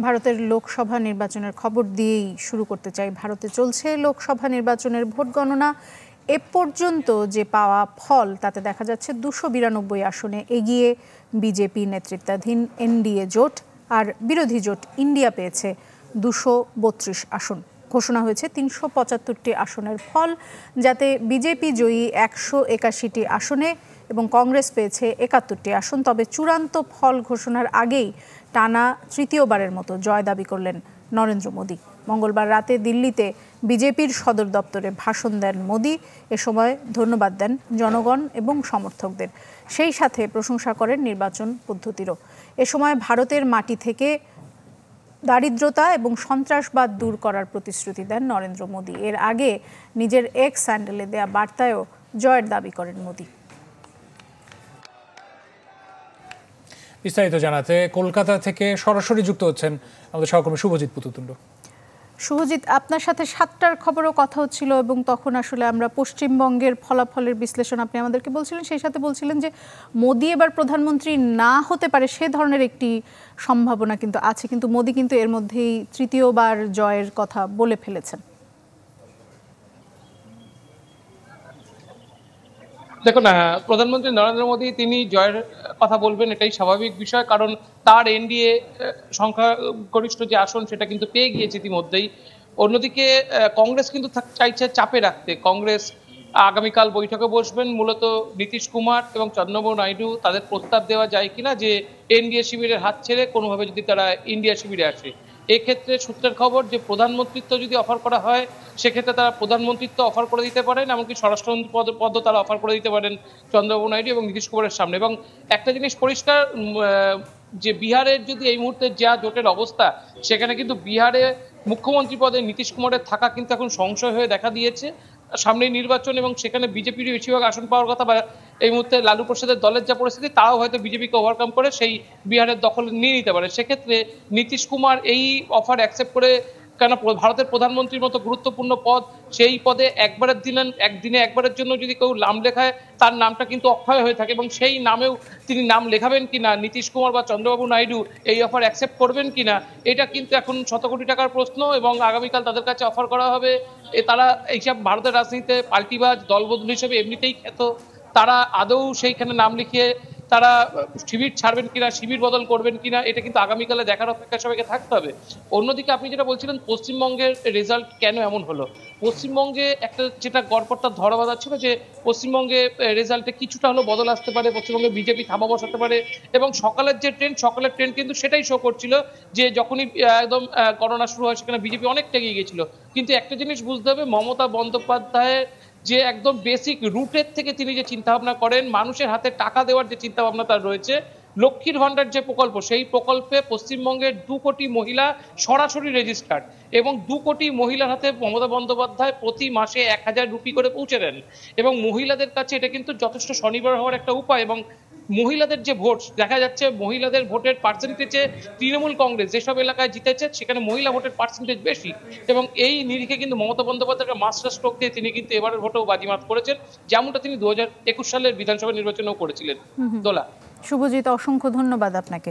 ভারতের লোকসভা নির্বাচনের খবর দিয়েই শুরু করতে চাই। ভারতে চলছে লোকসভা নির্বাচনের ভোট গণনা। এ পর্যন্ত যে পাওয়া ফল তাতে দেখা যাচ্ছে 292 আসনে এগিয়ে বিজেপি নেতৃত্বাধীন এনডিএ জোট, আর বিরোধী জোট ইন্ডিয়া পেয়েছে 232 আসন। ঘোষণা হয়েছে 375টি আসনের ফল, যাতে বিজেপি জয়ী 181টি আসনে এবং কংগ্রেস পেয়েছে 71টি আসন। তবে চূড়ান্ত ফল ঘোষণার আগেই টানা তৃতীয়বারের মতো জয় দাবি করলেন নরেন্দ্র মোদী। মঙ্গলবার রাতে দিল্লিতে বিজেপির সদর দপ্তরে ভাষণ দেন মোদী। এ সময় ধন্যবাদ দেন জনগণ এবং সমর্থকদের, সেই সাথে প্রশংসা করেন নির্বাচন পদ্ধতিরও। এ সময় ভারতের মাটি থেকে দারিদ্রতা এবং সন্ত্রাসবাদ দূর করার প্রতিশ্রুতি দেন নরেন্দ্র মোদী। এর আগে নিজের এক্স হ্যান্ডেলে দেয়া বার্তায়ও জয়ের দাবি করেন মোদী। বিস্তারিত জানাতে কলকাতা থেকে সরাসরি যুক্ত হচ্ছেন আমাদের সহকর্মী শুভজিৎ পুতুতুণ্ড। শুভজিৎ, আপনার সাথে 7টার খবরও কথা হচ্ছিল এবং তখন আসলে আমরা পশ্চিমবঙ্গের ফলাফলের বিশ্লেষণ আপনি আমাদেরকে বলছিলেন, সেই সাথে বলছিলেন যে মোদী এবার প্রধানমন্ত্রী না হতে পারে সে ধরনের একটি সম্ভাবনা কিন্তু আছে, কিন্তু মোদী কিন্তু এর মধ্যেই তৃতীয়বার জয়ের কথা বলে ফেলেছেন। দেখুন, প্রধানমন্ত্রী নরেন্দ্র মোদী তিনি জয়ের কথা বলবেন, এটাই স্বাভাবিক বিষয়, কারণ তার এনডিএ সংখ্যাগরিষ্ঠ যে আসন সেটা কিন্তু পেয়ে গিয়েছে ইতিমধ্যেই। অন্যদিকে কংগ্রেস কিন্তু চাইছে চাপে রাখতে। কংগ্রেস আগামীকাল বৈঠকে বসবেন, মূলত নীতিশ কুমার এবং চন্দ্রবাবু নাইডু তাদের প্রস্তাব দেওয়া যায় কিনা যে এনডিএ শিবিরের হাত ছেড়ে কোনোভাবে যদি তারা ইন্ডিয়া শিবিরে আসে। এক্ষেত্রে সূত্রের খবর যে প্রধানমন্ত্রিত্ব যদি অফার করা হয় সেক্ষেত্রে তারা প্রধানমন্ত্রিত্ব অফার করে দিতে পারেন, এমনকি স্বরাষ্ট্রমন্ত্রী পদও তারা অফার করে দিতে পারেন চন্দ্রবাবু নাইডু এবং নীতিশ কুমারের সামনে। এবং একটা জিনিস পরিষ্কার, যে বিহারের যদি এই মুহূর্তে যা জোটের অবস্থা, সেখানে কিন্তু বিহারে মুখ্যমন্ত্রী পদে নীতিশ কুমারের থাকা কিন্তু এখন সংশয় হয়ে দেখা দিয়েছে। সামনেই নির্বাচন এবং সেখানে বিজেপির বেশিরভাগ আসন পাওয়ার কথা, বা এই মুহূর্তে লালু প্রসাদের দলের যা পরিস্থিতি, তারাও হয়তো বিজেপিকে ওভারকাম করে সেই বিহারের দখল নিয়ে নিতে পারে। সেক্ষেত্রে নীতিশ কুমার এই অফার অ্যাকসেপ্ট করে, কেন ভারতের প্রধানমন্ত্রীর মতো গুরুত্বপূর্ণ পদ, সেই পদে একদিনে একবারের জন্য যদি কেউ নাম লেখায় তার নামটা কিন্তু অক্ষয় হয়ে থাকে, এবং সেই নামেও তিনি নাম লেখাবেন কিনা নীতিশ কুমার বা চন্দ্রবাবু নাইডু এই অফার অ্যাকসেপ্ট করবেন কিনা, এটা কিন্তু এখন শত কোটি টাকার প্রশ্ন। এবং আগামীকাল তাদের কাছে অফার করা হবে। তারা এইসব ভারতের রাজনীতিতে পাল্টিবাজ দলবদল হিসেবে এমনিতেই খ্যাত, তারা আদৌ সেইখানে নাম লিখিয়ে তারা শিবির ছাড়বেন কিনা, শিবির বদল করবেন কিনা, এটা কিন্তু আগামীকালে দেখার অপেক্ষা সবাইকে থাকতে হবে। অন্যদিকে আপনি যেটা বলছিলেন পশ্চিমবঙ্গের রেজাল্ট কেন এমন হলো, পশ্চিমবঙ্গে একটা যেটা গড়পড়তা ধরা বাঁধা ছিল যে পশ্চিমবঙ্গে রেজাল্টে কিছুটা হলো বদল আসতে পারে, পশ্চিমবঙ্গে বিজেপি থামা বসাতে পারে। এবং সকালের যে ট্রেন্ড কিন্তু সেটাই শো করছিল যে যখনই একদম গণনা শুরু হয় সেখানে বিজেপি অনেকটা এগিয়ে গিয়েছিল। কিন্তু একটা জিনিস বুঝতে হবে, মমতা বন্দ্যোপাধ্যায়ের যে একদম বেসিক রুটের থেকে তিনি যে চিন্তাভাবনা করেন, মানুষের হাতে টাকা দেওয়ার যে চিন্তাভাবনা তার রয়েছে, লক্ষ্মীর ভান্ডার যে প্রকল্প, সেই প্রকল্পে পশ্চিমবঙ্গের 2 কোটি মহিলা সরাসরি রেজিস্টার্ড, এবং 2 কোটি মহিলার হাতে মমতা বন্দ্যোপাধ্যায় প্রতি মাসে 1000 রুপি করে পৌঁছে দেন। এবং মহিলাদের কাছে এটা কিন্তু যথেষ্ট স্বনির্ভর হওয়ার একটা উপায়। এবং মহিলাদের যে ভোট দেখা যাচ্ছে, মহিলাদের ভোটের পার্সেন্টেজে তৃণমূল কংগ্রেস যেসব এলাকায় জিতেছে সেখানে মহিলা ভোটের পার্সেন্টেজ বেশি, এবং এই নিরিখে কিন্তু মমতা বন্দ্যোপাধ্যায়ের মাস্টার স্ট্রোক দিয়ে তিনি কিন্তু এবারের ভোটেও বাজিমাত করেছেন, যেমনটা তিনি 2021 সালের বিধানসভা নির্বাচনেও করেছিলেন। দোলা। শুভজিৎ, অসংখ্য ধন্যবাদ আপনাকে।